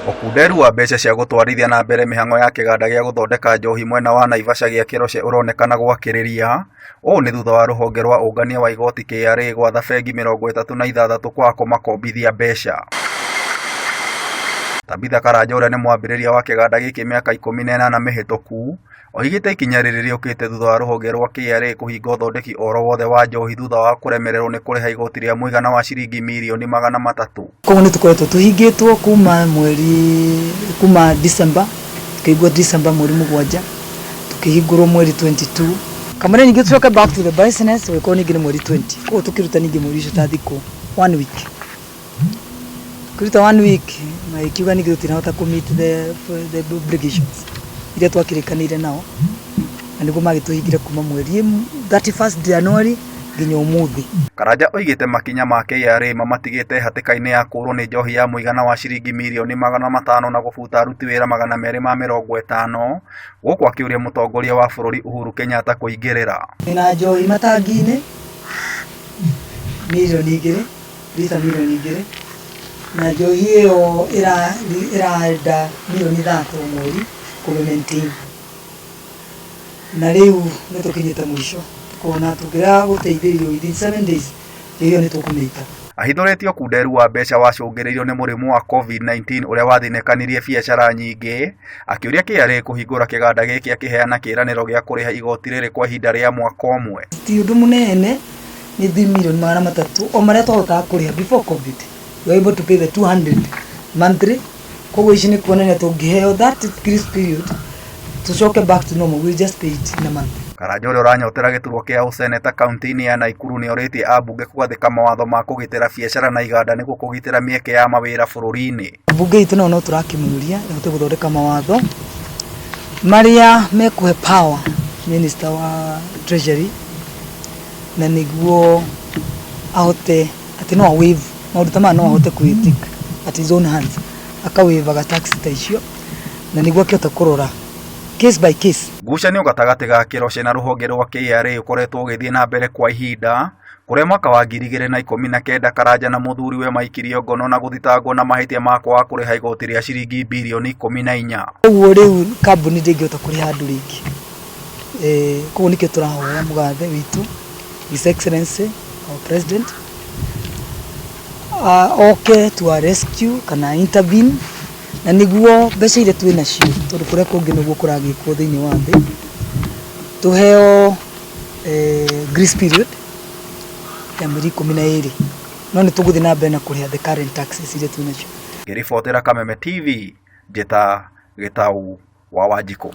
Ũkunderu wa mbeca cia gũtwarithia na mbere mĩhang'o ya kĩganda gĩa gũthondeka njohi mwena wa Naivasha gĩa Keroche ũronekana gwakĩrĩria. Ũũ nĩ thutha wa rũhonge rwa ũngania wa igoti KRA gwatha bengi 36 kwaga kũmakombithia mbeca. Tabitha Karanja ũrĩa nĩ mwambĩrĩria wa kĩganda gĩkĩ mĩaka 18 mĩhĩtũku, oigĩte ikinya rĩrĩ rĩũkĩte thutha wa rũhonge rwa KRA kũhinga ũthondeki oro wothe wa njohi thutha wa kũremererwo nĩ kũrĩha igoti rĩa mũigana wa ciringi mirioni 300. Koguo nĩ tũkoretwo tũhingĩtwo kuma December, tukĩhingwo December mweri 7, tukĩhingũrwo mweri 22. Kamara ningĩ tũcoke back to the business wĩkwo ningĩ nĩ mweri 20. Koguo tũkĩruta ningĩ mweri ũcio ta thikũ 1 week. Kuruta 1 week na ikiuga ningĩ tũtinahota kũmeet the obligations iria twakĩrĩkanĩire nao, na nĩguo magĩtũhingire kuma mweri 31 January nginya ũmũthĩ. Karanja oigĩte makinya ma KRA mamatigĩte hatĩka-inĩ ya kũrwo nĩ njohi ya mũigana wa ciringi mirioni 500 na gũbuta aruti wĩra 250 gũkũ akĩũria mũtongoria wa bũrũri Uhuru Kenyatta kũingĩrĩra. Na njohi matangi-inĩ mirioni 2, lita mirioni 2, na njohi ĩyo ĩrenda mirioni 3 mweri kũmĩmaintain. Na rĩu nĩ tũkinyĩte mũico kuona tũngĩra gũteithĩrio within 7 days ĩyo nĩ tũkũmĩita. Ahithũrĩtio ũkunderu wa mbeca wacũngĩrĩirio nĩ mũrimũ wa COVID-19 ũrĩa wathinĩkanirie biacara nyingĩ, akĩũria KRA kũhingũra kĩganda gĩkĩ akĩheana kĩĩranĩro gĩa kũrĩha igoti rĩrĩ kwa ihinda rĩa mwaka ũmwe. Ti ũndũ mũnene, nĩ 3 mirioni 300 o marĩa twahotaga kũrĩha before COVID. We are able to pay the 200 monthly. Koguo ici nĩ kuonania tũngĩheo that grace period tũcoke back to normal, we just pay it in a month. Karanja ũrĩa ũranyotera gĩturwa kĩa ũseneta kaunti-inĩ ya Naikuru nĩ orĩtie ambunge kũgathĩka mawatho ma kũgitĩra biacara na iganda nĩguo kũgitĩra mĩeke ya mawĩra bũrũri-inĩ. Ambunge itũ no tũrakĩmũria ahote gũthondeka mawatho marĩa mekũhe power minister wa treasury, na nĩguo ahote atĩ no waive maũndũ ta maya, no ahote kwĩtika at his own hands, akawaivaga tax ta icio, na nĩguo akĩhota kũrora case by case. Ngucanio gatagatĩ ga Keroche na rũhonge rwa KRA ũkoretwo ũgĩthiĩ na mbere kwa ihinda, kũrĩa mwaka wa 2019 Karanja na mũthuriwe maikirio ngono na gũthitangwo na mahĩtia ma kwaga kũrĩha igoti rĩa ciringi birioni 14. Koguo rĩu kambuni ndĩngĩhota kũrĩha andũ rĩngĩ. Koguo nĩkĩo tũrahoya mũgathe witũ His Excellency our President oke to rescue kana intervene, na nĩguo mbeca iria twĩ nacio tondũ kũrĩa kũngĩ nĩguo kũragĩkwo thĩinĩ wa thĩ tũheo grace period ya mĩeri 12, no nĩ tũgũthiĩ na mbere na kũrĩha the current taxes iria twĩ nacio. Ngĩribotera Kameme TV, Njeta Gĩtaũ wa Wanjikũ.